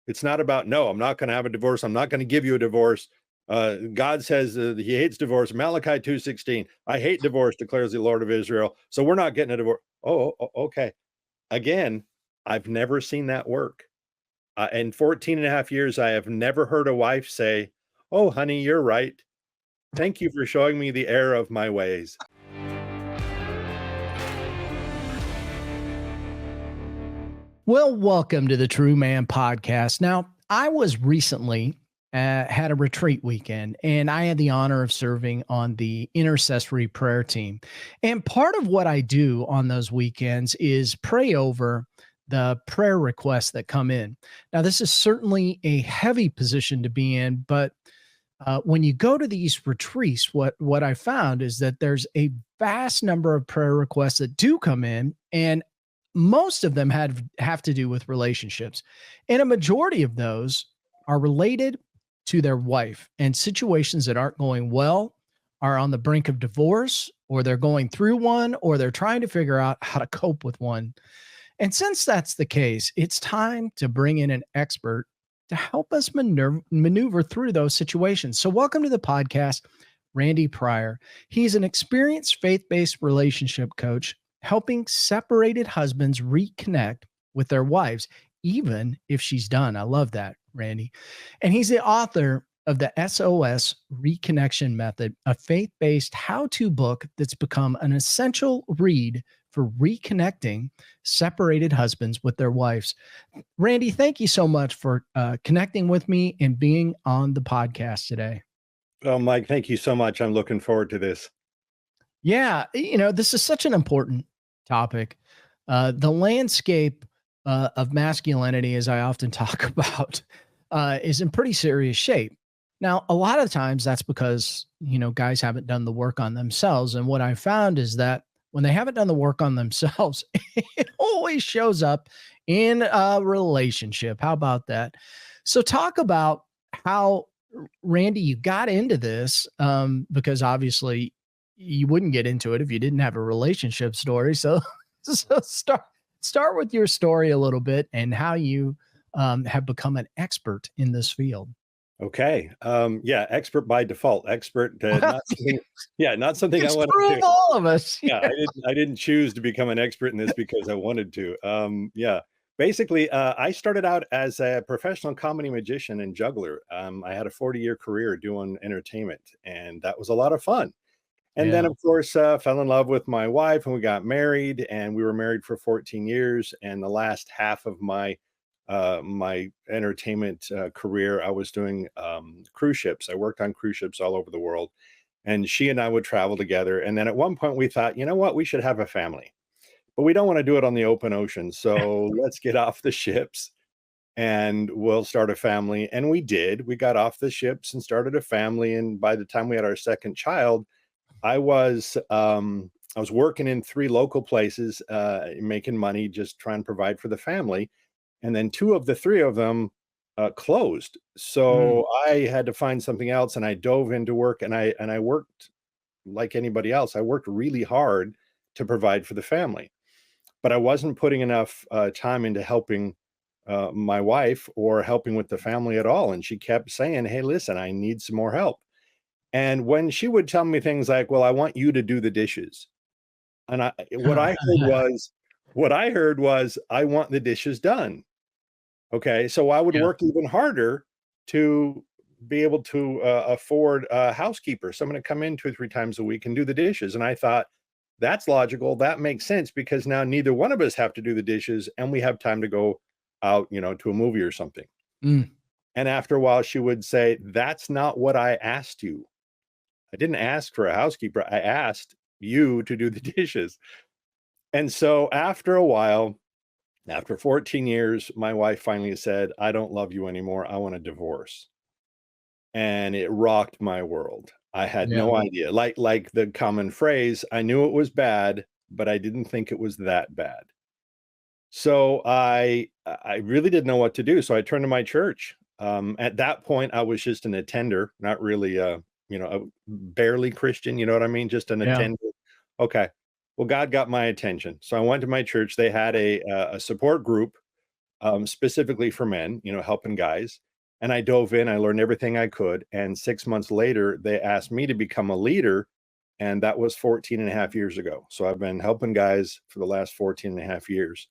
It's not about, no, I'm not going to have a divorce. I'm not going to give you a divorce. God says he hates divorce. Malachi 2:16. I hate divorce, declares the Lord of Israel. So we're not getting a divorce. Okay. Again, I've never seen that work. In 14 and a half years, I have never heard a wife say, oh, honey, you're right. Thank you for showing me the error of my ways. Well, welcome to the True Man Podcast. Now, I was recently had a retreat weekend, and I had the honor of serving on the intercessory prayer team. And part of what I do on those weekends is pray over the prayer requests that come in. Now, this is certainly a heavy position to be in, but when you go to these retreats, what I found is that there's a vast number of prayer requests that do come in, and most of them have to do with relationships. And a majority of those are related to their wife and situations that aren't going well, are on the brink of divorce, or they're going through one, or they're trying to figure out how to cope with one. And since that's the case, it's time to bring in an expert to help us maneuver through those situations. So welcome to the podcast, Randy Pryor. He's an experienced faith-based relationship coach, helping separated husbands reconnect with their wives, even if she's done. I love that, Randy. And he's the author of the SOS Reconnection Method, a faith-based how-to book that's become an essential read for reconnecting separated husbands with their wives. Randy, thank you so much for connecting with me and being on the podcast today. Oh, Mike, thank you so much. I'm looking forward to this. Yeah, this is such an important topic. The landscape of masculinity, as I often talk about, is in pretty serious shape. Now, a lot of times that's because, guys haven't done the work on themselves. And what I found is that when they haven't done the work on themselves, it always shows up in a relationship. How about that? So talk about how, Randy, you got into this, because obviously you wouldn't get into it if you didn't have a relationship story. So, start with your story a little bit and how you have become an expert in this field. Okay. Yeah. Expert by default. Expert. Not something I It's want true to of do. all of us. Yeah. I didn't choose to become an expert in this because I wanted to. Yeah. Basically, I started out as a professional comedy magician and juggler. I had a 40-year career doing entertainment, and that was a lot of fun. And then, Yeah. of course, fell in love with my wife, and we got married, and we were married for 14 years. And the last half of my entertainment career, I was doing cruise ships. I worked on cruise ships all over the world, and she and I would travel together. And then at one point, we thought, you know what, we should have a family, but we don't want to do it on the open ocean. So let's get off the ships and we'll start a family. And we did. We got off the ships and started a family. And by the time we had our second child, I was working in 3 local places, making money, just trying to provide for the family. And then 2 of the 3 of them closed. Mm. So I had to find something else, and I dove into work, and I worked like anybody else. I worked really hard to provide for the family, but I wasn't putting enough time into helping my wife or helping with the family at all. And she kept saying, hey, listen, I need some more help. And when she would tell me things like, well, I want you to do the dishes. And what I heard was, I want the dishes done. Okay. So I would Yeah. work even harder to be able to afford a housekeeper, someone to come in 2 or 3 times a week and do the dishes. And I thought, that's logical. That makes sense, because now neither one of us have to do the dishes, and we have time to go out, to a movie or something. Mm. And after a while, she would say, that's not what I asked you. I didn't ask for a housekeeper. I asked you to do the dishes. And so after a while, after 14 years, my wife finally said, I don't love you anymore. I want a divorce. And it rocked my world. I had Yeah. no idea. Like the common phrase, I knew it was bad, but I didn't think it was that bad. So I really didn't know what to do. So I turned to my church. At that point, I was just an attender, not really a barely Christian, you know what I mean? Just an Yeah. attender. Okay. Well, God got my attention. So I went to my church. They had a support group specifically for men, helping guys. And I dove in, I learned everything I could. And 6 months later, they asked me to become a leader. And that was 14 and a half years ago. So I've been helping guys for the last 14 and a half years.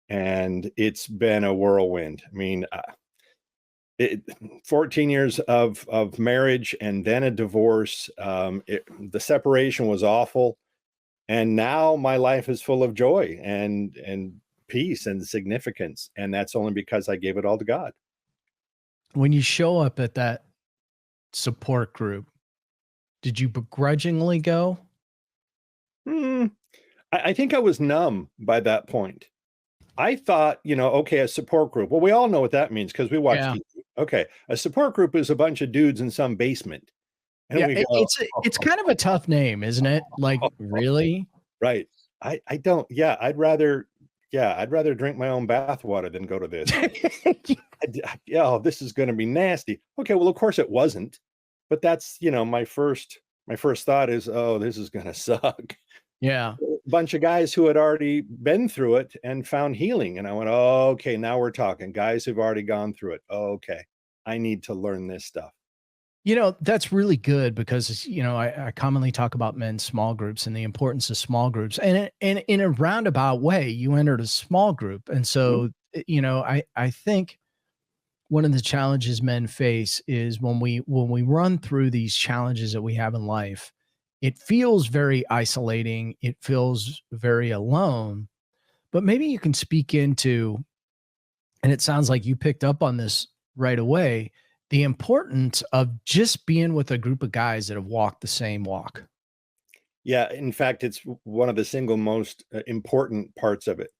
And it's been a whirlwind. I mean, 14 years of marriage and then a divorce. The separation was awful. And now my life is full of joy and peace and significance. And that's only because I gave it all to God. When you show up at that support group, did you begrudgingly go? I think I was numb by that point. I thought, okay, a support group. Well, we all know what that means because we watch TV. Okay, a support group is a bunch of dudes in some basement. And Yeah, we go, it's kind of a tough name, isn't it? Like, really? Right. I don't. Yeah, I'd rather drink my own bathwater than go to this. Oh, this is going to be nasty. Okay, well, of course it wasn't, but that's my first thought is, oh, this is going to suck. Yeah. A bunch of guys who had already been through it and found healing, and I went, oh, okay, now we're talking. Guys who've already gone through it. Oh, okay, I need to learn this stuff. That's really good because, I commonly talk about men's small groups and the importance of small groups. And in a roundabout way, you entered a small group. And so, I think one of the challenges men face is when we run through these challenges that we have in life, it feels very isolating. It feels very alone. But maybe you can speak into, and it sounds like you picked up on this right away, the importance of just being with a group of guys that have walked the same walk. Yeah, in fact, it's one of the single most important parts of it.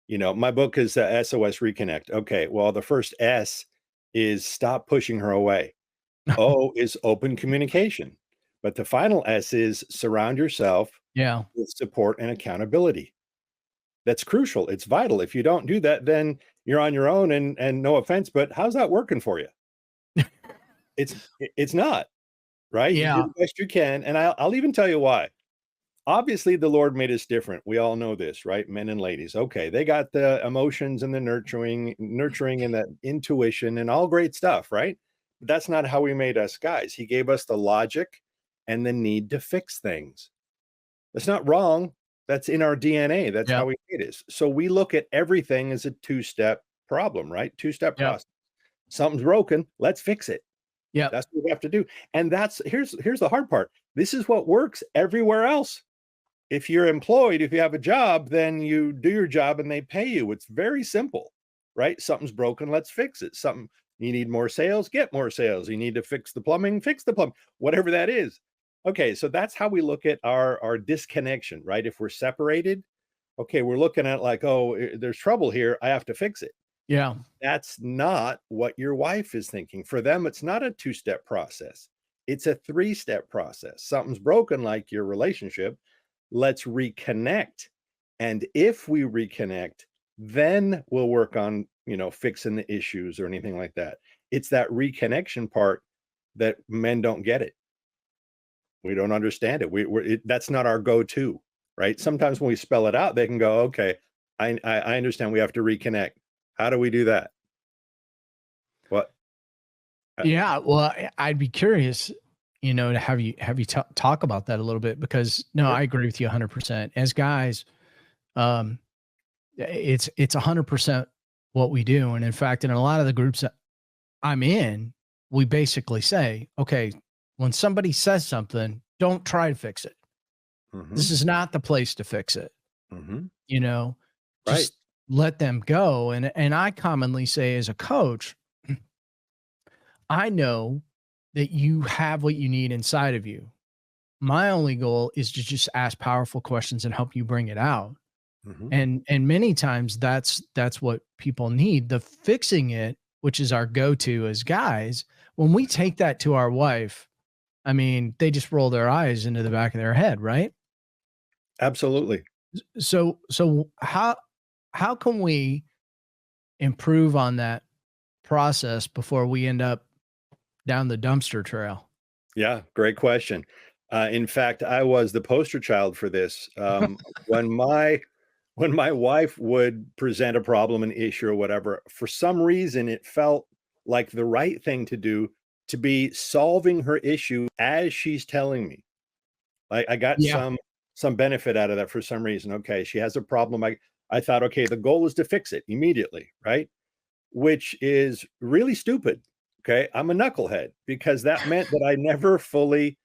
My book is SOS Reconnect. Okay, well, the first S is stop pushing her away. O is open communication. But the final S is surround yourself with support and accountability. That's crucial. It's vital. If you don't do that, then you're on your own and no offense, but how's that working for you? It's not, right? You do the best you can. And I'll even tell you why. Obviously, the Lord made us different. We all know this, right? Men and ladies. Okay, they got the emotions and the nurturing and the intuition and all great stuff, right? But that's not how he made us guys. He gave us the logic and the need to fix things. That's not wrong. That's in our DNA. That's how we made it. So we look at everything as a two-step problem, right? Two-step process. Something's broken. Let's fix it. Yeah, that's what we have to do. And here's the hard part. This is what works everywhere else. If you're employed, if you have a job, then you do your job and they pay you. It's very simple, right? Something's broken, let's fix it. You need more sales, get more sales. You need to fix the plumbing, whatever that is. Okay, so that's how we look at our disconnection, right? If we're separated, okay, we're looking at like, oh, there's trouble here, I have to fix it. Yeah. That's not what your wife is thinking. For them, it's not a two-step process. It's a three-step process. Something's broken, like your relationship. Let's reconnect. And if we reconnect, then we'll work on, fixing the issues or anything like that. It's that reconnection part that men don't get it. We don't understand it. That's not our go-to, right? Sometimes when we spell it out, they can go, okay, I understand we have to reconnect. How do we do that? What? Yeah, well, I'd be curious, to have you talk about that a little bit because I agree with you 100%. As guys, it's 100% what we do, and in fact, in a lot of the groups that I'm in, we basically say, okay, when somebody says something, don't try to fix it. This is not the place to fix it. Just let them go. And I commonly say as a coach, I know that you have what you need inside of you. My only goal is to just ask powerful questions and help you bring it out. And many times that's what people need. The fixing it, which is our go-to as guys, when we take that to our wife, I mean, they just roll their eyes into the back of their head, right? Absolutely. So how can we improve on that process before we end up down the dumpster trail? Yeah, great question. In fact, I was the poster child for this. When when my wife would present a problem, an issue, or whatever, for some reason, it felt like the right thing to do to be solving her issue as she's telling me. I got Yeah. some benefit out of that for some reason. Okay, she has a problem. I thought, okay, the goal is to fix it immediately, right? Which is really stupid. Okay, I'm a knucklehead because that meant that I never fully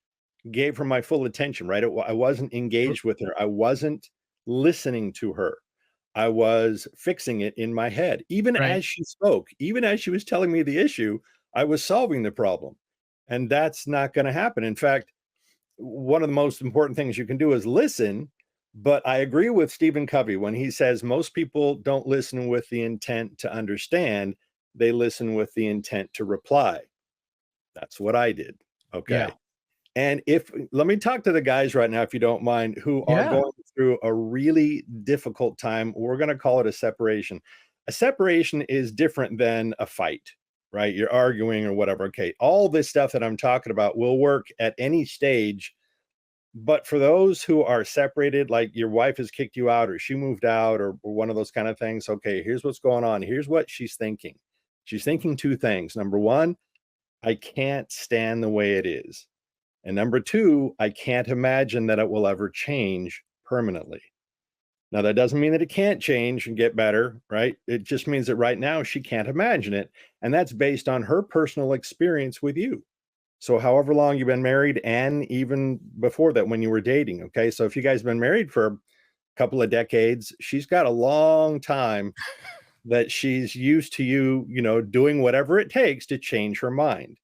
gave her my full attention, right? I wasn't engaged with her. I wasn't listening to her. I was fixing it in my head. Even Right. as she spoke, even as she was telling me the issue, I was solving the problem. And that's not going to happen. In fact, one of the most important things you can do is listen. But I agree with Stephen Covey when he says most people don't listen with the intent to understand, they listen with the intent to reply. That's what I did. Yeah. Okay. And if let me talk to the guys right now, if you don't mind, who are Yeah. going through a really difficult time. We're going to call it a separation. A separation is different than a fight, right? You're arguing or whatever. Okay. All this stuff that I'm talking about will work at any stage. But for those who are separated, like your wife has kicked you out or she moved out or one of those kind of things, okay, here's what's going on. Here's what she's thinking. She's thinking two things. Number one, I can't stand the way it is. And number two, I can't imagine that it will ever change permanently. Now, that doesn't mean that it can't change and get better, right? It just means that right now she can't imagine it. And that's based on her personal experience with you. So, however long you've been married, and even before that, when you were dating. Okay. So, if you guys have been married for a couple of decades, she's got a long time that she's used to you, doing whatever it takes to change her mind.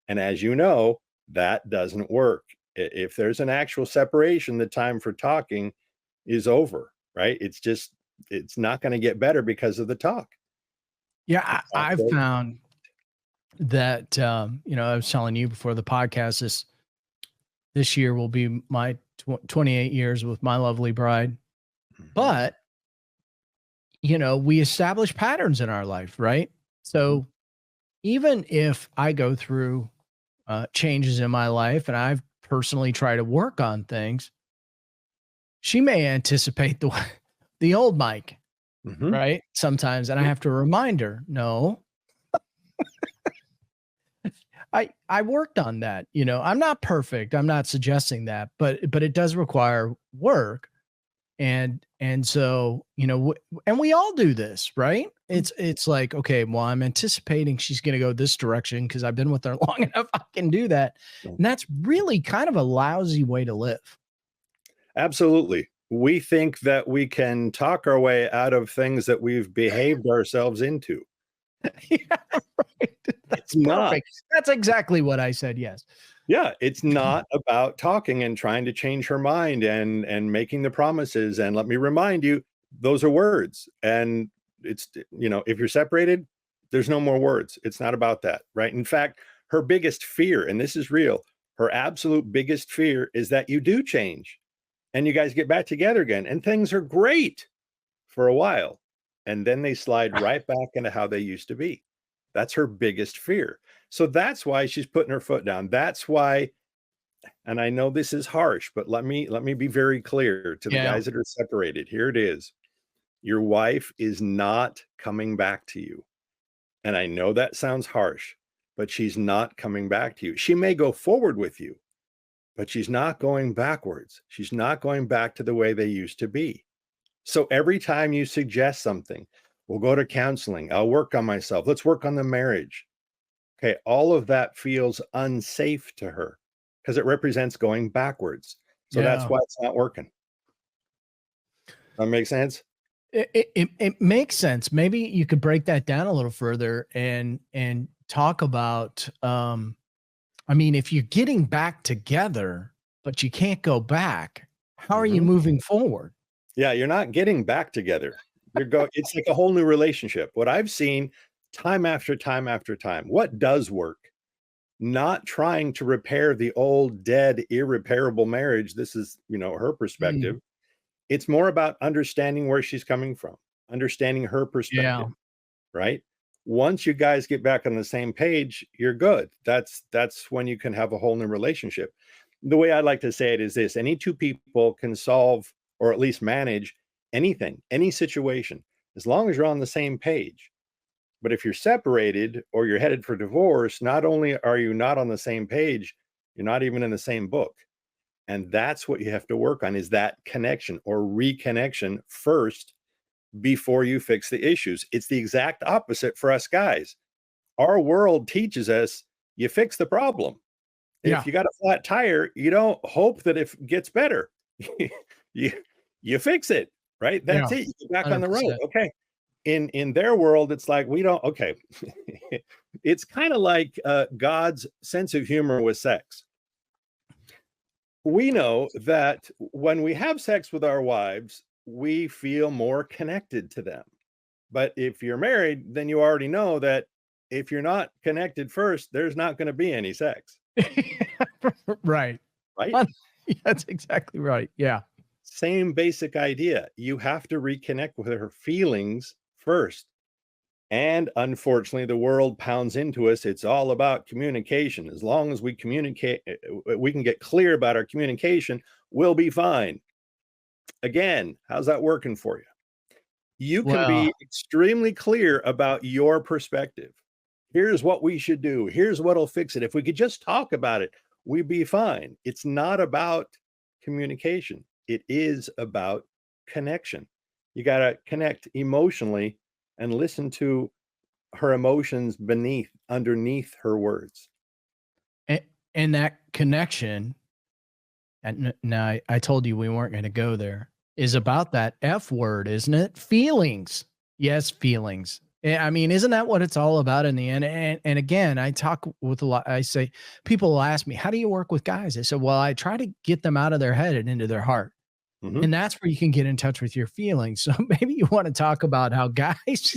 And as you know, that doesn't work. If there's an actual separation, the time for talking is over, right? It's not going to get better because of the talk. Yeah. The talk I've will- found that, I was telling you before the podcast, this year will be my 28 years with my lovely bride. Mhm, But, we establish patterns in our life, right? mhm. So even if I go through changes in my life and I've personally tried to work on things, she may anticipate the old Mike, Mhm. right? Sometimes, and I have to remind her, no, I worked on that. I'm not perfect. I'm not suggesting that, but it does require work. And so, and we all do this, right? It's like, okay, well, I'm anticipating she's going to go this direction because I've been with her long enough. I can do that. Mm. And that's really kind of a lousy way to live. Absolutely. We think that we can talk our way out of things that we've behaved ourselves into. Yeah, right. That's It's not. perfect. That's exactly what I said. Yes. Yeah, it's not about talking and trying to change her mind and making the promises. And let me remind you, those are words. And if you're separated, there's no more words. It's not about that, right? In fact, her biggest fear, and this is real, her absolute biggest fear is that you do change and you guys get back together again and things are great for a while. And then they slide right back into how they used to be. That's her biggest fear. So that's why she's putting her foot down. That's why, and I know this is harsh, but let me be very clear to the Yeah. guys that are separated. Here it is. Your wife is not coming back to you. And I know that sounds harsh, but she's not coming back to you. She may go forward with you, but she's not going backwards. She's not going back to the way they used to be. So every time you suggest something, we'll go to counseling, I'll work on myself, let's work on the marriage. Okay, all of that feels unsafe to her because it represents going backwards. So that's Yeah. why it's not working. That makes sense? It makes sense. Maybe you could break that down a little further and talk about I mean, if you're getting back together, but you can't go back, how are you Mhm. moving forward? Yeah, you're not getting back together. It's like a whole new relationship. What I've seen time after time after time, what does work? Not trying to repair the old, dead, irreparable marriage. This is, her Mm, perspective. It's more about understanding where she's coming from, understanding her yeah. perspective, right? Once you guys get back on the same page, you're good. That's when you can have a whole new relationship. The way I like to say it is this: any two people can solve or at least manage anything, any situation, as long as you're on the same page. But if you're separated or you're headed for divorce, not only are you not on the same page, you're not even in the same book. And that's what you have to work on, is that connection or reconnection first before you fix the issues. It's the exact opposite for us guys. Our world teaches us you fix the problem. If Yeah. you got a flat tire, you don't hope that it gets better. you you fix it, right? That's Yeah. it. You get back on the road. 100%. Okay. In their world, it's like we don't. Okay, it's kind of like God's sense of humor with sex. We know that when we have sex with our wives, we feel more connected to them. But if you're married, then you already know that if you're not connected first, there's not going to be any sex, Right. right? Well, that's exactly right. Yeah. Same basic idea. You have to reconnect with her feelings first. And unfortunately, the world pounds into us. It's all about communication. As long as we communicate, we can get clear about our communication, we'll be fine. Again, how's that working for you? You can Well, be extremely clear about your perspective. Here's what we should do. Here's what'll fix it. If we could just talk about it, we'd be fine. It's not about communication. It is about connection. You got to connect emotionally and listen to her emotions underneath her words. and, and that connection, and now I told you we weren't going to go there, is about that F word, isn't it? Feelings. Yes, feelings. I mean, isn't that what it's all about in the end? And again, I talk with a lot. I say, people will ask me, how do you work with guys? I said, well, I try to get them out of their head and into their heart. Mhm. And that's where you can get in touch with your feelings. So maybe you want to talk about how guys,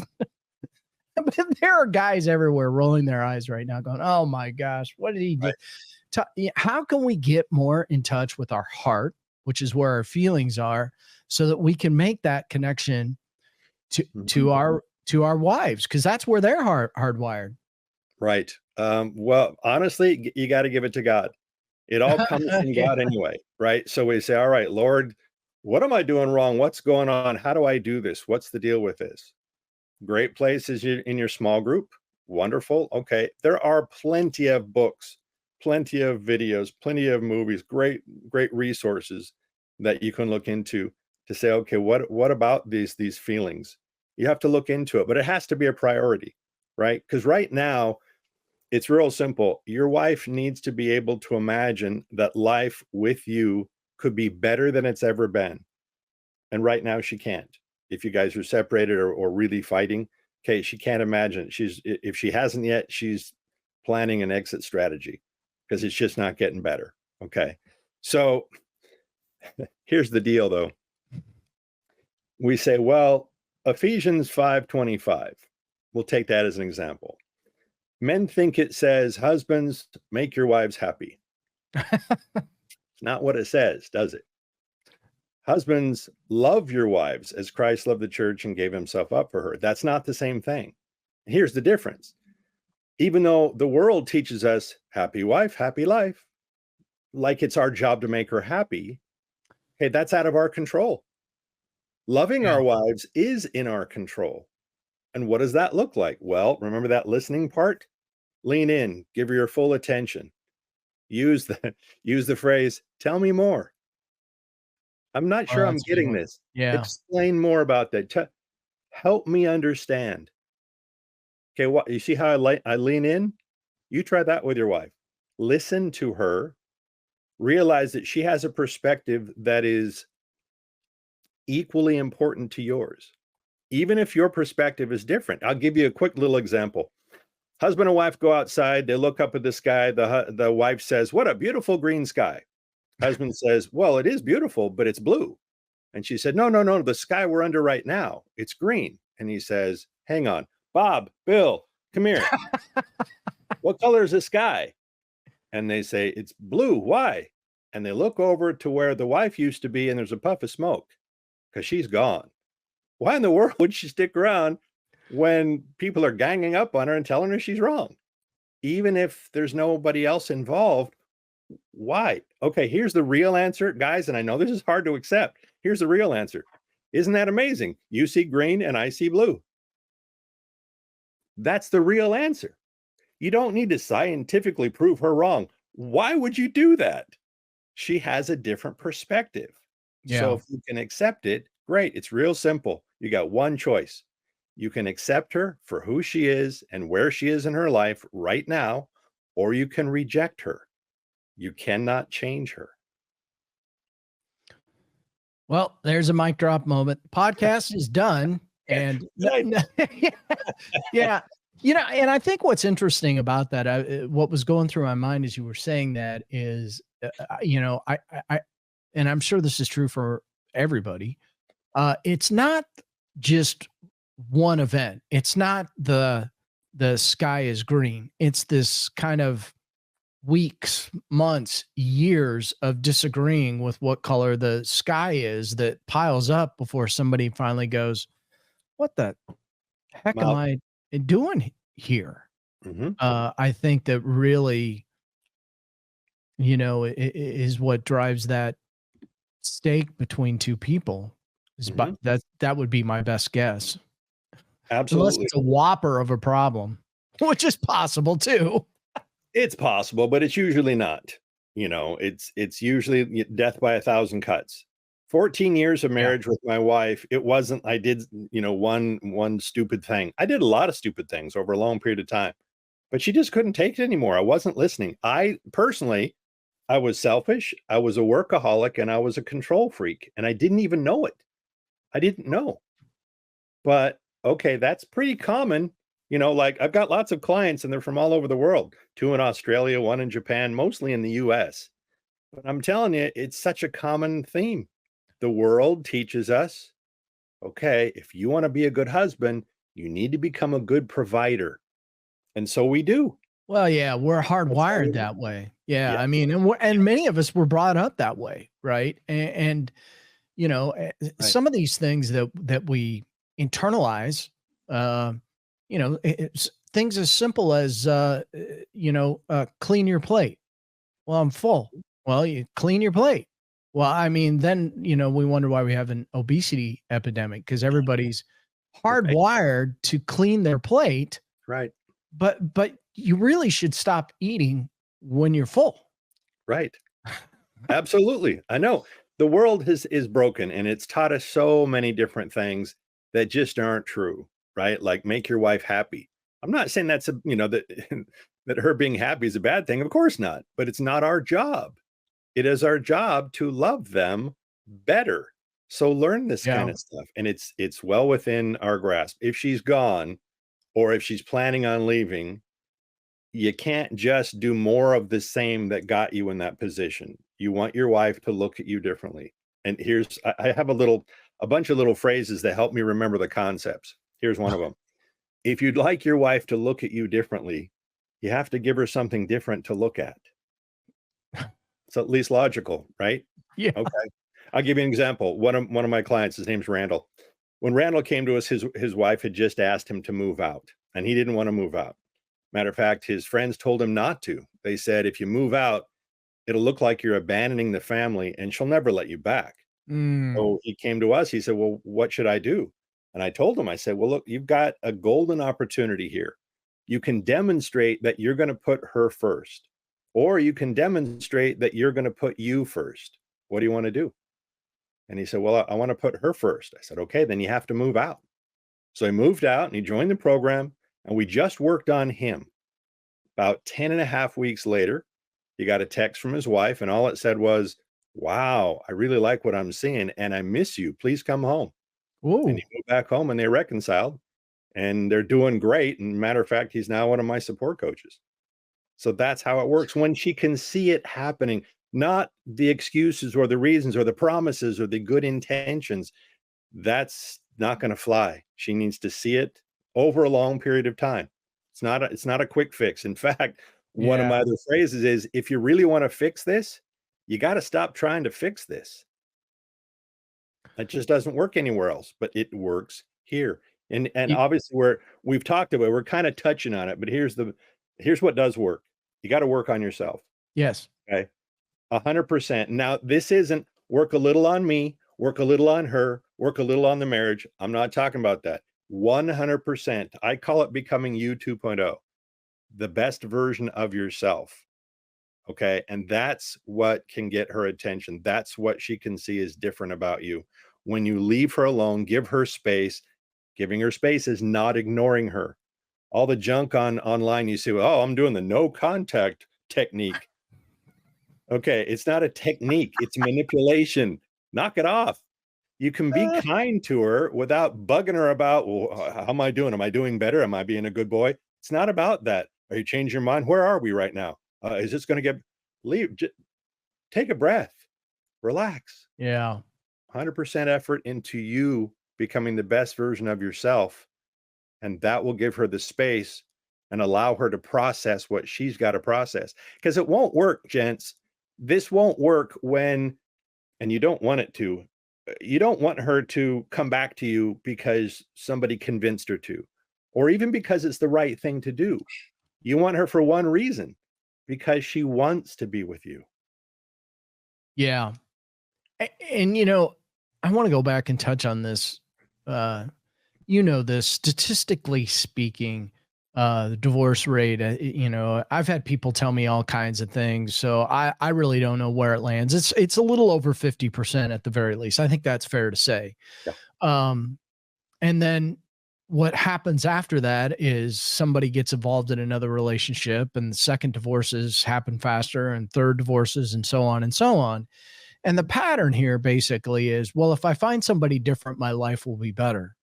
there are guys everywhere rolling their eyes right now going, oh my gosh, what did he do? Right. How can we get more in touch with our heart, which is where our feelings are, so that we can make that connection to Mhm. to our wives, because that's where they're hardwired. Right. Well, honestly, you got to give it to God. It all comes from Yeah. God anyway, right? So we say, all right, Lord, what am I doing wrong? What's going on? How do I do this? What's the deal with this? Great place is in your small group. Wonderful. Okay. There are plenty of books, plenty of videos, plenty of movies, great resources that you can look into to say, okay, what about these feelings? You have to look into it, but it has to be a priority, right? Because right now, it's real simple. Your wife needs to be able to imagine that life with you could be better than it's ever been. And right now she can't. If you guys are separated or really fighting, okay, she can't imagine it. If she hasn't yet, she's planning an exit strategy because it's just not getting better. Okay. So here's the deal though. We say, well, Ephesians 5:25. We'll take that as an example. Men think it says, husbands, make your wives happy. It's not what it says, does it? Husbands, love your wives as Christ loved the church and gave himself up for her. That's not the same thing. Here's the difference. Even though the world teaches us happy wife, happy life, like it's our job to make her happy, hey, that's out of our control. Loving Yeah. our wives is in our control. And what does that look like? Well, remember that listening part? Lean in, give her your full attention. Use the use the phrase, tell me more. I'm not Oh, sure I'm that's a big getting one. this. Yeah. Explain more about that. Help me understand. Okay, what you see how I lean in? You try that with your wife. Listen to her, realize that she has a perspective that is equally important to yours, even if your perspective is different. I'll give you a quick little example. Husband and wife go outside, they look up at the sky. The wife says, "What a beautiful green sky." Husband says, "Well, it is beautiful, but it's blue." And she said, "No, no, no, the sky we're under right now, it's green." And he says, "Hang on, Bob, Bill, come here. What color is the sky?" And they say, "It's blue. Why?" And they look over to where the wife used to be, and there's a puff of smoke because she's gone. Why in the world would she stick around when people are ganging up on her and telling her she's wrong? Even if there's nobody else involved, why? Okay, here's the real answer, guys. And I know this is hard to accept. Here's the real answer. Isn't that amazing? You see green and I see blue. That's the real answer. You don't need to scientifically prove her wrong. Why would you do that? She has a different perspective. So Yeah. if you can accept it, great. It's real simple. You got one choice. You can accept her for who she is and where she is in her life right now, or you can reject her. You cannot change her. Well, there's a mic drop moment. Podcast is done. And yeah, and I think what's interesting about that, what was going through my mind as you were saying that is, I, and I'm sure this is true for everybody. It's not just one event. It's not the sky is green. It's this kind of weeks, months, years of disagreeing with what color the sky is that piles up before somebody finally goes, what the heck am Well, I doing here? mhm, I think that really, is what drives that stake between two people. But mhm, that would be my best guess, unless absolutely. it's a whopper of a problem, which is possible too. It's possible, but it's usually not. It's usually death by a thousand cuts. 14 years of Yeah. marriage with my wife, it wasn't I did, one stupid thing. I did a lot of stupid things over a long period of time, but she just couldn't take it anymore. I wasn't listening. I personally, I was selfish, I was a workaholic, and I was a control freak, and I didn't even know it. I didn't know. But okay, that's pretty common. Like I've got lots of clients and they're from all over the world, two in Australia, one in Japan, mostly in the US. But I'm telling you, it's such a common theme. The world teaches us, okay, if you want to be a good husband, you need to become a good provider. And so we do. Well, yeah, we're That's how we hardwired do. that way. Yeah, I Yes, mean, and many of us were brought up that way, right? And right. some of these things that we internalize, uh, it's things as simple as clean your plate. Well, I'm full. Well, you clean your plate. Well, I mean, then we wonder why we have an obesity epidemic because everybody's Right. hardwired to clean their plate, Right. but you really should stop eating when you're full. Right. Absolutely. I know. The world is broken and it's taught us so many different things that just aren't true, right? Like make your wife happy. I'm not saying that's that that her being happy is a bad thing. Of course not. But it's not our job. It is our job to love them better. So learn this kind Yeah. of stuff and it's well within our grasp. If she's gone or if she's planning on leaving, you can't just do more of the same that got you in that position. You want your wife to look at you differently. And I have a bunch of little phrases that help me remember the concepts. Here's one of them. If you'd like your wife to look at you differently, you have to give her something different to look at. It's at least logical, right? Yeah. Okay. I'll give you an example. One of my clients, his name's Randall. When Randall came to us, his wife had just asked him to move out, and he didn't want to move out. Matter of fact, his friends told him not to. They said, if you move out, it'll look like you're abandoning the family and she'll never let you back. Mm, So he came to us. He said, well, what should I do? And I told him, I said, well, look, you've got a golden opportunity here. You can demonstrate that you're going to put her first, or you can demonstrate that you're going to put you first. What do you want to do? And he said, well, I want to put her first. I said, okay, then you have to move out. So he moved out and he joined the program, and we just worked on him. About 10 and a half weeks later, he got a text from his wife, and all it said was, wow, I really like what I'm seeing, and I miss you. Please come home. And whoa. he moved back home, and they reconciled, and they're doing great. And matter of fact, he's now one of my support coaches. So that's how it works when she can see it happening, not the excuses or the reasons or the promises or the good intentions. That's not going to fly. She needs to see it over a long period of time. It's not a quick fix. In fact, one of Yeah. my other phrases is if you really want to fix this, you got to stop trying to fix this. It just doesn't work anywhere else, but it works here. And Y- obviously we've talked about it, we're kind of touching on it, but here's what does work. You got to work on yourself. yes. Okay. 100%. Now, this isn't work a little on me, work a little on her, work a little on the marriage. I'm not talking about that. 100%. I call it becoming you 2.0, the best version of yourself. Okay. And that's what can get her attention. That's what she can see is different about you. When you leave her alone, give her space. Giving her space is not ignoring her. All the junk online, you see, oh, I'm doing the no contact technique. Okay. It's not a technique, it's manipulation. Knock it off. You can be kind to her without bugging her about, well, how am I doing? Am I doing better? Am I being a good boy? It's not about that. Are you changing your mind? Where are we right now? Is this going to leave? Take a breath, relax. Yeah. 100% effort into you becoming the best version of yourself. And that will give her the space and allow her to process what she's got to process. Because it won't work, gents. This won't work when, and you don't want it to, you don't want her to come back to you because somebody convinced her to, or even because it's the right thing to do. You want her for one reason, because she wants to be with you. Yeah. And, I want to go back and touch on this. This statistically speaking, the divorce rate, I've had people tell me all kinds of things. So I really don't know where it lands. It's a little over 50% at the very least. I think that's fair to say. Yeah. And then what happens after that is somebody gets involved in another relationship, and second divorces happen faster, and third divorces, and so on and so on. And the pattern here basically is, well, if I find somebody different, my life will be better.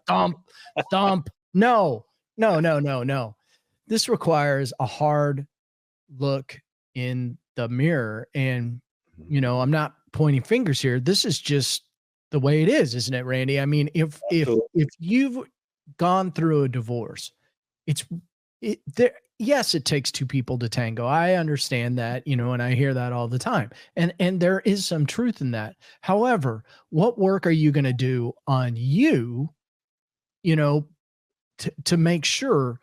Stomp. No. This requires a hard look in the mirror. And, I'm not pointing fingers here. This is just the way it is, isn't it, Randy? I mean, if you've gone through a divorce, yes, it takes two people to tango. I understand that, and I hear that all the time. And there is some truth in that. However, what work are you going to do on you, to make sure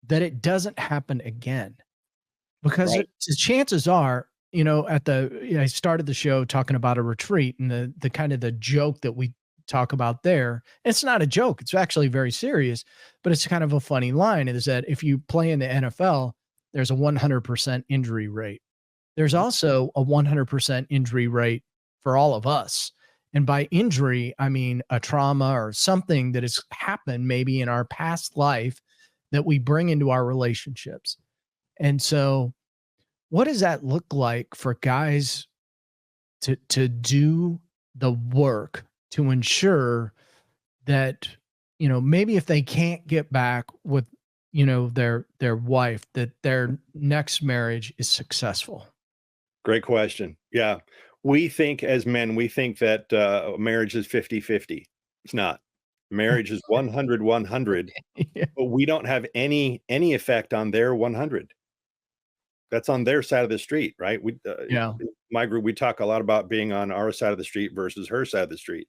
that it doesn't happen again? Because the chances are, I started the show talking about a retreat, and the kind of the joke that we talk about there. It's not a joke. It's actually very serious, but it's kind of a funny line, is that if you play in the NFL, there's a 100% injury rate. There's also a 100% injury rate for all of us. And by injury, I mean a trauma or something that has happened maybe in our past life that we bring into our relationships. And so what does that look like for guys to do the work to ensure that, maybe if they can't get back with, their wife, that their next marriage is successful? Great question. Yeah. We think as men, we think that marriage is 50-50. It's not. Marriage is 100-100, Yeah. but we don't have any effect on their 100. That's on their side of the street, right? Yeah. My group, we talk a lot about being on our side of the street versus her side of the street.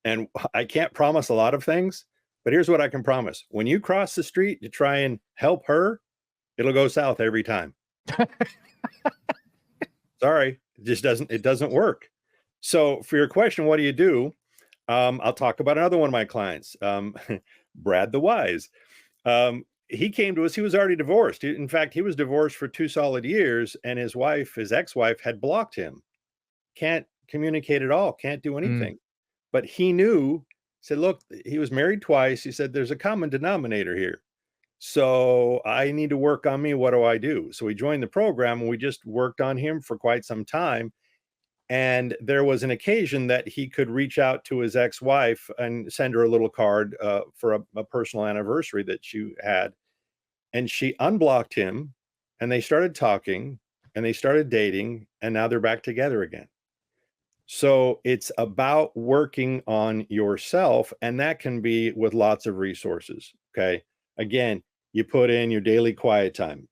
And I can't promise a lot of things, but here's what I can promise. When you cross the street to try and help her, it'll go south every time. Sorry, it doesn't work. So for your question, what do you do? I'll talk about another one of my clients, Brad the Wise. He came to us, he was already divorced. In fact, he was divorced for 2 solid years, and his ex-wife had blocked him. Can't communicate at all, can't do anything. But he knew, said, look, he was married twice. He said, there's a common denominator here. So I need to work on me. What do I do? So he joined the program, and we just worked on him for quite some time. And there was an occasion that he could reach out to his ex-wife and send her a little card for a personal anniversary that she had. And she unblocked him, and they started talking, and they started dating, and now they're back together again. So it's about working on yourself, and that can be with lots of resources. Okay. Again, you put in your daily quiet time.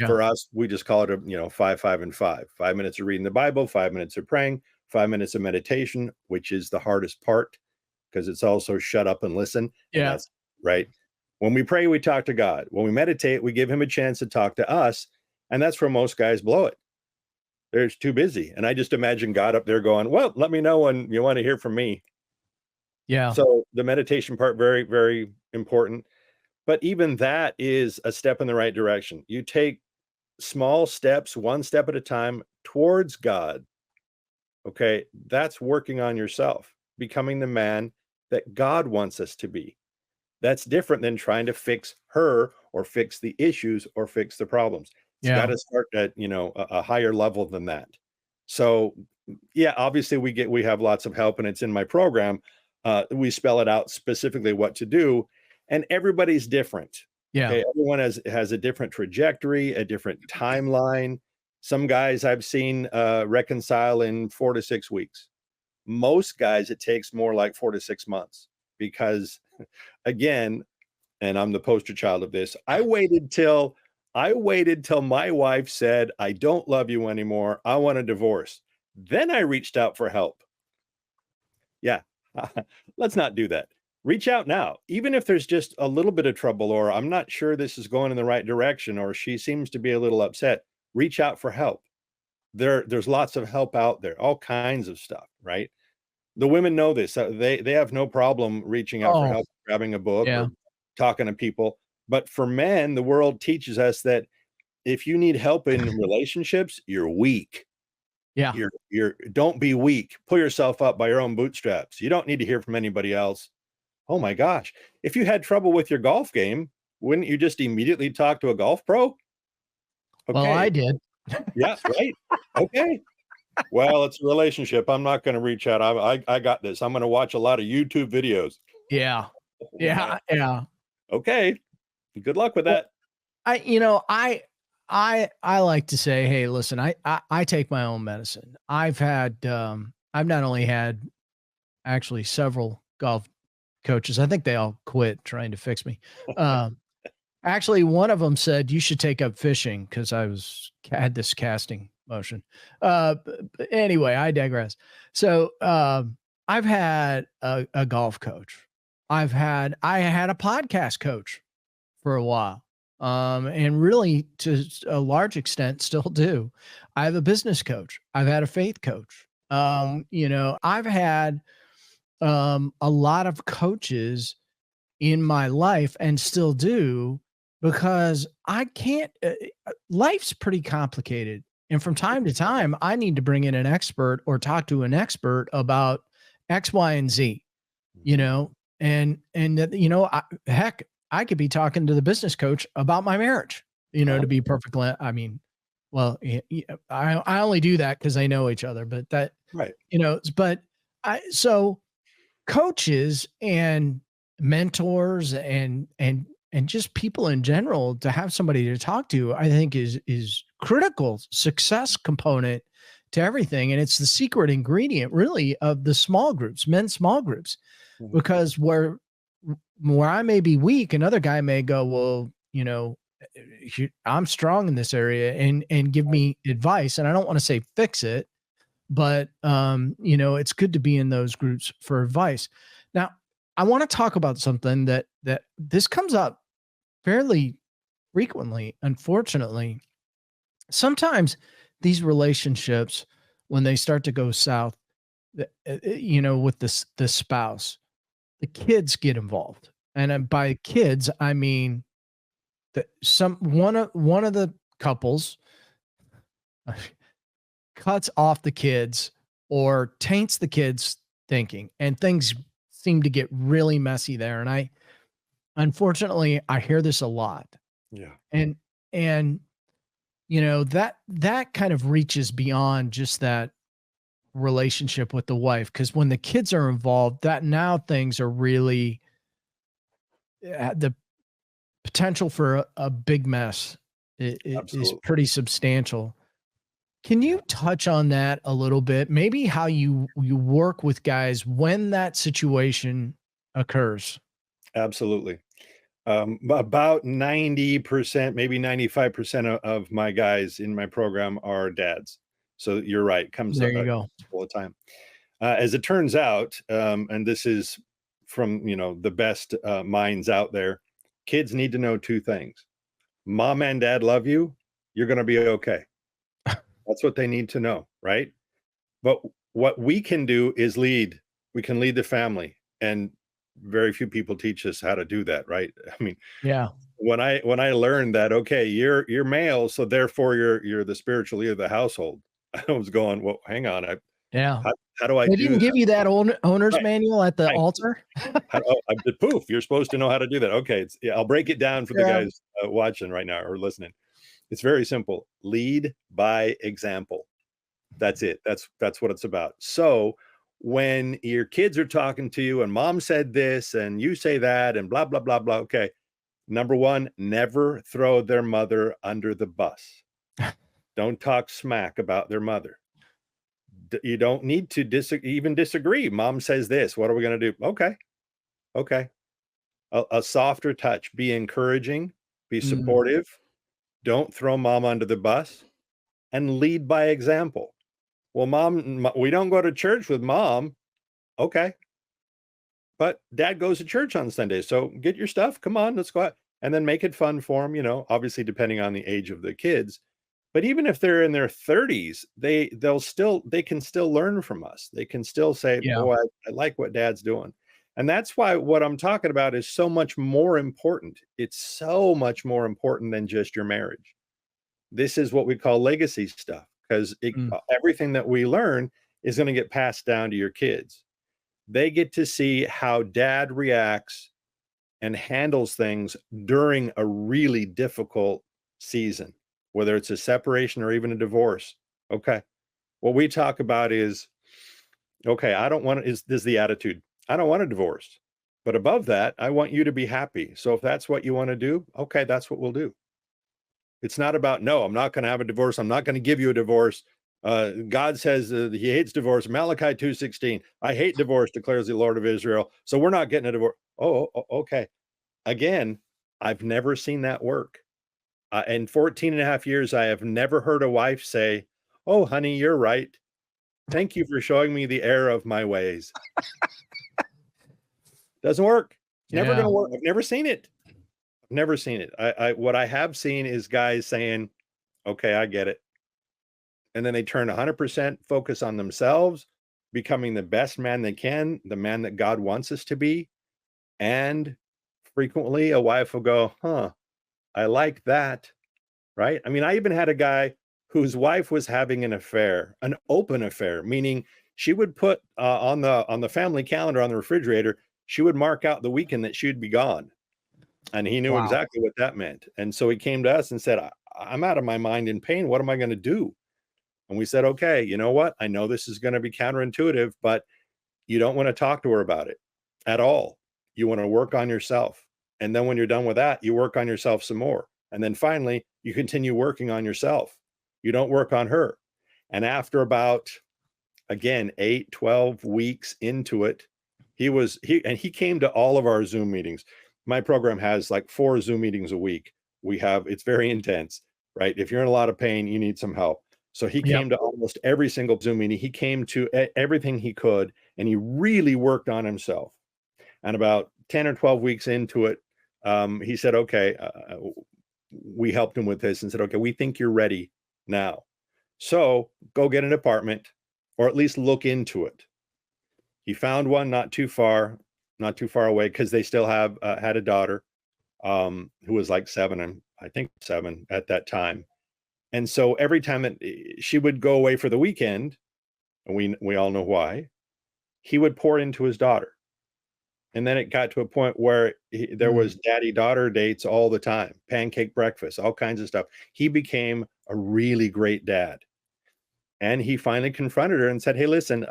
For us, we just call it 5, 5, and 5. 5 minutes of reading the Bible, 5 minutes of praying, 5 minutes of meditation, which is the hardest part because it's also shut up and listen. Yeah. And that's right. When we pray, we talk to God. When we meditate, we give him a chance to talk to us. And that's where most guys blow it. They're too busy. And I just imagine God up there going, well, let me know when you want to hear from me. Yeah. So the meditation part, very, very important. But even that is a step in the right direction. You take small steps, one step at a time towards God. Okay. That's working on yourself, becoming the man that God wants us to be. That's different than trying to fix her or fix the issues or fix the problems. It's got Yeah. to start at, a higher level than that. So, yeah, obviously we have lots of help and it's in my program. We spell it out specifically what to do, and everybody's different. Yeah. Okay, everyone has a different trajectory, a different timeline. Some guys I've seen reconcile in 4 to 6 weeks. Most guys, it takes more like 4 to 6 months because, again, and I'm the poster child of this. I waited till my wife said, "I don't love you anymore. I want a divorce." Then I reached out for help. Yeah. Let's not do that. Reach out now. Even if there's just a little bit of trouble, or I'm not sure this is going in the right direction, or she seems to be a little upset, reach out for help. There's lots of help out there, all kinds of stuff, right? The women know this. They have no problem reaching out for Oh, help, grabbing a book yeah. or talking to people. But for men, the world teaches us that if you need help in relationships, you're weak. Yeah. You're don't be weak. Pull yourself up by your own bootstraps. You don't need to hear from anybody else. Oh my gosh. If you had trouble with your golf game, wouldn't you just immediately talk to a golf pro? Well, I Okay. did. Yeah, right. Okay. Well, it's a relationship. I'm not going to reach out. I got this. I'm going to watch a lot of YouTube videos. Yeah. Oh my. Yeah. Yeah. Okay. Good luck with Well, that. I like to say, hey, listen, I take my own medicine. I've not only had actually several golf coaches. I think they all quit trying to fix me. Um, Actually, one of them said you should take up fishing because had this casting motion. Anyway, I digress. So I've had a golf coach. I had a podcast coach for a while. And really to a large extent still do. I have a business coach. I've had a faith coach. I've had a lot of coaches in my life and still do because I can't, life's pretty complicated. And from time to time, I need to bring in an expert or talk to an expert about X, Y, and Z, you Mhm. know, heck, I could be talking to the business coach about my marriage, to be perfectly, I mean, well, I only do that because I know each other, but that, Right. but so coaches and mentors and just people in general to have somebody to talk to, I think is critical success component to everything. And it's the secret ingredient really of the small groups, men's small groups, Mhm. because where I may be weak, another guy may go, well, I'm strong in this area and give me advice. And I don't want to say fix it, but it's good to be in those groups for advice. Now, I want to talk about something that this comes up fairly frequently, unfortunately. Sometimes these relationships, when they start to go south, with the spouse, the kids get involved, and by kids I mean that one of the couples cuts off the kids or taints the kids thinking, and things seem to get really messy there. And unfortunately I hear this a lot. Yeah. And that kind of reaches beyond just that relationship with the wife, because when the kids are involved, that now things are really the potential for a big mess is Absolutely. pretty substantial. Can Yeah. you touch on that a little bit? Maybe how you work with guys when that situation occurs? Absolutely. About 90%, maybe 95% of my guys in my program are dads. So you're right, comes There you go. all the time. As it turns out, and this is from the best minds out there, kids need to know two things: mom and dad love you. You're going to be okay. That's what they need to know, right? But what we can do is lead. We can lead the family, and very few people teach us how to do that, right? I mean, Yeah. when I learned that, okay, you're male, so therefore you're the spiritual leader of the household. I was going, well, hang on, Yeah. how do I They do didn't give that? you that owner's Right, manual at the right. altar? Poof, you're supposed to know how to do that. Okay, yeah, I'll break it down for the Yeah. guys watching right now or listening. It's very simple. Lead by example. That's it. That's what it's about. So when your kids are talking to you and mom said this and you say that and blah blah blah blah. Okay, number one, never throw their mother under the bus. Don't talk smack about their mother. You don't need to even disagree. Mom says this. What are we going to do? Okay, okay. A softer touch. Be encouraging. Be Mm, supportive. Don't throw mom under the bus, and lead by example. Well, we don't go to church with mom. Okay. But dad goes to church on Sunday. So get your stuff. Come on, let's go out. And then make it fun for them, obviously depending on the age of the kids. But even if they're in their 30s, they can still learn from us. They can still say, yeah. "Boy, I like what dad's doing." And that's why what I'm talking about is so much more important. It's so much more important than just your marriage. This is what we call legacy stuff because Mm, everything that we learn is going to get passed down to your kids. They get to see how dad reacts and handles things during a really difficult season, whether it's a separation or even a divorce. Okay. What we talk about is, okay, I don't want to, is the attitude. I don't want a divorce. But above that, I want you to be happy. So if that's what you want to do, okay, that's what we'll do. It's not about, no, I'm not going to have a divorce. I'm not going to give you a divorce. God says he hates divorce. Malachi 2:16. I hate divorce, declares the Lord of Israel. So we're not getting a divorce. Okay. Again, I've never seen that work. In 14 and a half years, I have never heard a wife say, "Oh, honey, you're right. Thank you for showing me the error of my ways." Doesn't work. It's never going yeah. to work. I've never seen it. I've never seen it. What I have seen is guys saying, "Okay, I get it." And then they turn 100% focus on themselves, becoming the best man they can, the man that God wants us to be. And frequently a wife will go, "Huh, I like that." Right? I mean, I even had a guy whose wife was having an affair, an open affair, meaning she would put on the family calendar on the refrigerator, she would mark out the weekend that she'd be gone. And he knew Wow. exactly what that meant. And so he came to us and said, I'm out of my mind in pain. What am I going to do? And we said, okay, you know what? I know this is going to be counterintuitive, but you don't want to talk to her about it at all. You want to work on yourself. And then when you're done with that, you work on yourself some more. And then finally, you continue working on yourself. You don't work on her. And after about, again, 8, 12 weeks into it, he came to all of our Zoom meetings. My program has like 4 Zoom meetings a week. It's very intense, right? If you're in a lot of pain, you need some help. So he Yep. came to almost every single Zoom meeting. He came to everything he could, and he really worked on himself. And about 10 or 12 weeks into it, he said, okay, we helped him with this and said, okay, we think you're ready now. So go get an apartment or at least look into it. He found one not too far away because they still had a daughter who was like 7, and I think 7 at that time. And so every time that she would go away for the weekend, and we all know why, he would pour into his daughter. And then it got to a point where there Mm, was daddy-daughter dates all the time, pancake breakfast, all kinds of stuff. He became a really great dad. And he finally confronted her and said, "Hey, listen,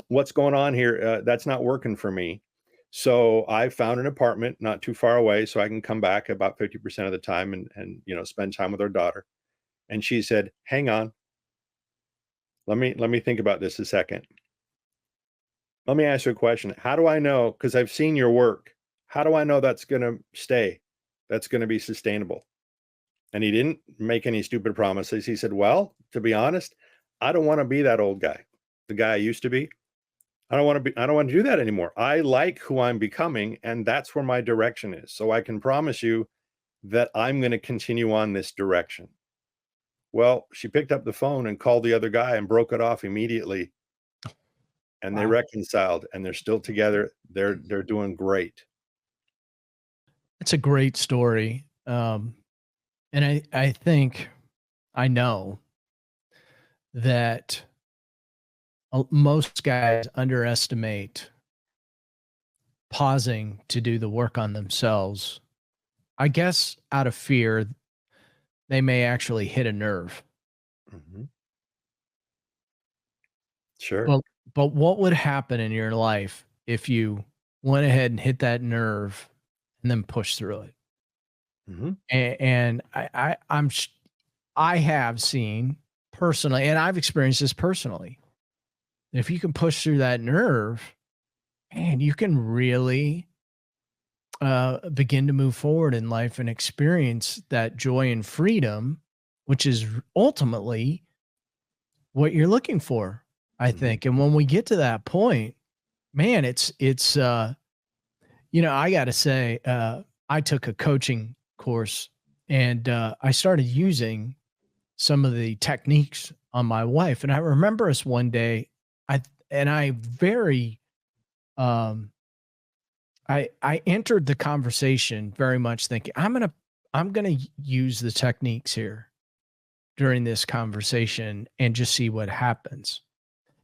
what's going on here? That's not working for me. So I found an apartment not too far away so I can come back about 50% of the time and spend time with our daughter." And she said, "Hang on. Let me think about this a second. Let me ask you a question. How do I know? Because I've seen your work. How do I know that's going to stay? That's going to be sustainable?" And he didn't make any stupid promises. He said, "Well, to be honest, I don't want to be that old guy, the guy I used to be. I don't want to do that anymore. I like who I'm becoming, and that's where my direction is. So I can promise you that I'm going to continue on this direction." Well, she picked up the phone and called the other guy and broke it off immediately, and they Wow. reconciled, and they're still together. They're doing great. It's a great story. And I think I know that most guys underestimate pausing to do the work on themselves. I guess out of fear, they may actually hit a nerve. Mhm. Sure. Well, but what would happen in your life if you went ahead and hit that nerve and then pushed through it? Mhm. And I have seen personally, and I've experienced this personally. If you can push through that nerve, man, you can really begin to move forward in life and experience that joy and freedom, which is ultimately what you're looking for, I Mhm. think. And when we get to that point, man, I got to say, I took a coaching course and I started using some of the techniques on my wife. And I remember us one day, I and I very um I entered the conversation very much thinking I'm gonna use the techniques here during this conversation and just see what happens.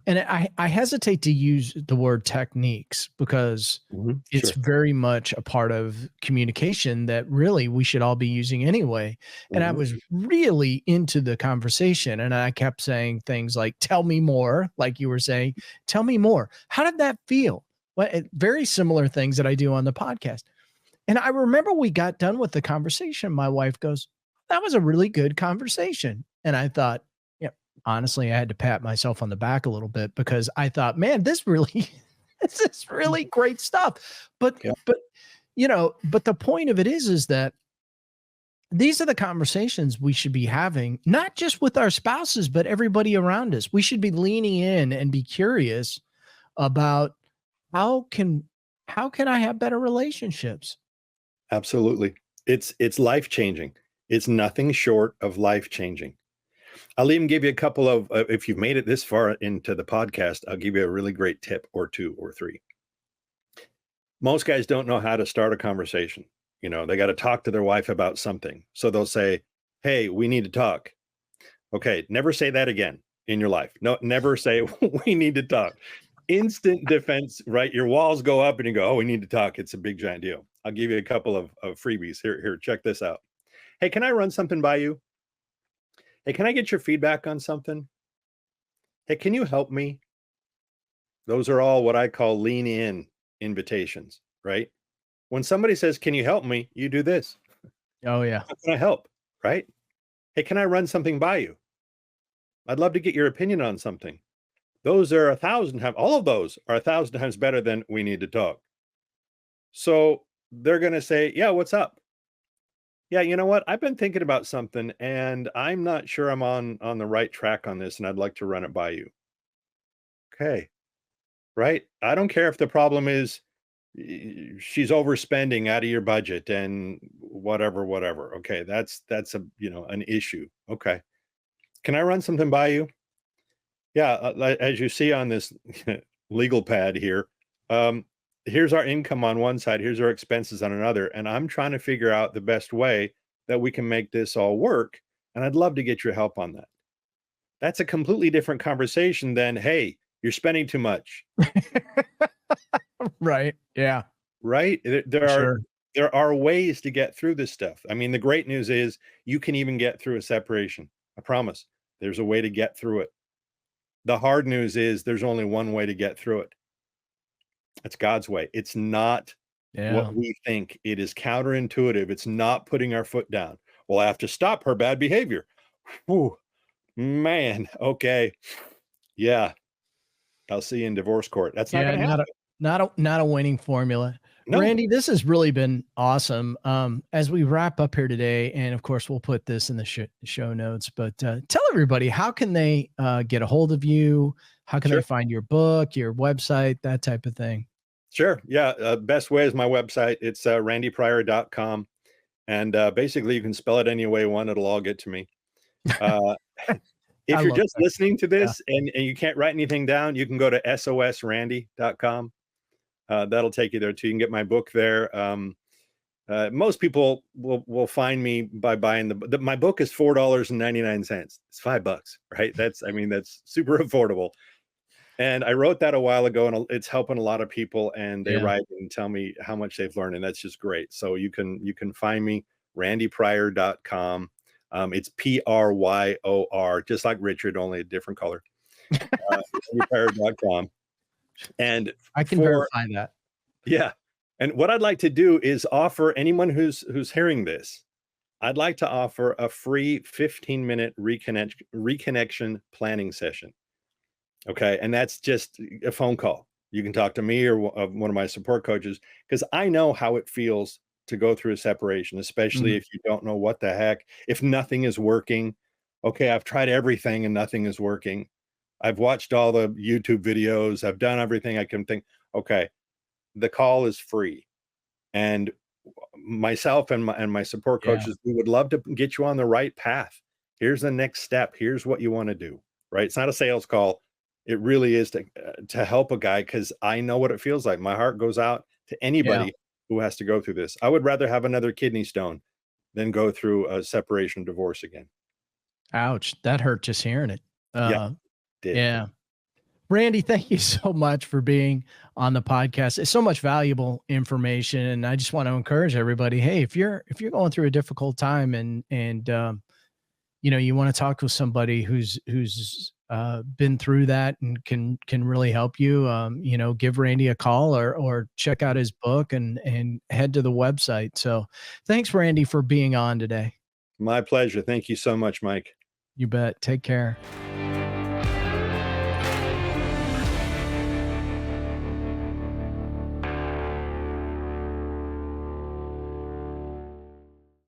And I hesitate to use the word techniques because Mhm. it's Sure. very much a part of communication that really we should all be using anyway. And I Mhm. was really into the conversation and I kept saying things like, tell me more, like you were saying, tell me more. How did that feel? Well, very similar things that I do on the podcast. And I remember we got done with the conversation. My wife goes, that was a really good conversation. And I thought, yeah, honestly, I had to pat myself on the back a little bit because I thought, man, this really, this is really great stuff. Yeah. But the point of it is that these are the conversations we should be having, not just with our spouses, but everybody around us. We should be leaning in and be curious about how can, how can I have better relationships? Absolutely. It's life-changing. It's nothing short of life-changing. I'll even give you a couple of if you've made it this far into the podcast, I'll give you a really great tip or 2 or 3. Most guys don't know how to start a conversation. They gotta talk to their wife about something. So they'll say, "Hey, we need to talk." Okay, never say that again in your life. No, never say, "We need to talk." Instant defense, right? Your walls go up and you go, "Oh, we need to talk." It's a big giant deal. I'll give you a couple of freebies. Here, check this out. "Hey, can I run something by you? Hey, can I get your feedback on something? Hey, can you help me?" Those are all what I call lean in invitations, right? When somebody says, "Can you help me?" You do this. Oh yeah. "How can I help?" Right? "Hey, can I run something by you? I'd love to get your opinion on something." Those are 1,000 times, all of those are 1,000 times better than "We need to talk." So they're going to say, "Yeah, what's up?" "Yeah, you know what? I've been thinking about something and I'm not sure I'm on the right track on this and I'd like to run it by you." Okay. Right? I don't care if the problem is she's overspending out of your budget and whatever, whatever. Okay, that's an issue. Okay. "Can I run something by you?" "Yeah, as you see on this legal pad here, um, here's our income on one side, here's our expenses on another, and I'm trying to figure out the best way that we can make this all work, and I'd love to get your help on that." That's a completely different conversation than, "Hey, you're spending too much." Right. Yeah, Right? There for there are sure. there are ways to get through this stuff. I mean, the great news is you can even get through a separation. I promise. There's a way to get through it. The hard news is there's only one way to get through it. It's God's way. It's not Yeah. what we think. It is counterintuitive. It's not putting our foot down. "Well, I have to stop her bad behavior." Whew, man. Okay. Yeah. I'll see you in divorce court. That's not Yeah, going to happen. not a winning formula. No. Randy, this has really been awesome. As we wrap up here today, and of course we'll put this in the show notes, but tell everybody how can they get a hold of you? How can they Sure. find your book, your website, that type of thing? Sure. Yeah. Best way is my website. It's randypryor.com. And basically, you can spell it any way you want. It'll all get to me. Uh, I if you're love just that. listening to Yeah. this and you can't write anything down, you can go to sosrandy.com. That'll take you there too. You can get my book there. Most people will find me by buying my book is $4.99. It's $5, right? That's super affordable. And I wrote that a while ago, and it's helping a lot of people. And they Yeah. write and tell me how much they've learned, and that's just great. So you can find me randypryor.com. It's Pryor, just like Richard, only a different color. randypryor.com. And I can for verify that. yeah, and what I'd like to do is offer anyone who's hearing this, I'd like to offer a free 15-minute reconnection planning session. Okay. And that's just a phone call. You can talk to me or one of my support coaches, because I know how it feels to go through a separation, especially Mhm. if you don't know what the heck, if nothing is working. Okay. I've tried everything and nothing is working. I've watched all the YouTube videos. I've done everything I can think. Okay. The call is free. And myself and my support Yeah. coaches, we would love to get you on the right path. Here's the next step. Here's what you want to do. Right? It's not a sales call. It really is to help a guy, because I know what it feels like. My heart goes out to Yeah. anybody who has to go through this. I would rather have another kidney stone than go through a separation divorce again. Ouch. That hurt just hearing it. Yeah, did. Yeah. Randy, thank you so much for being on the podcast. It's so much valuable information, and I just want to encourage everybody. Hey, if you're going through a difficult time and you want to talk with somebody who's been through that and can really help you, give Randy a call or check out his book and head to the website. So, thanks, Randy, for being on today. My pleasure. Thank you so much, Mike. You bet. Take care.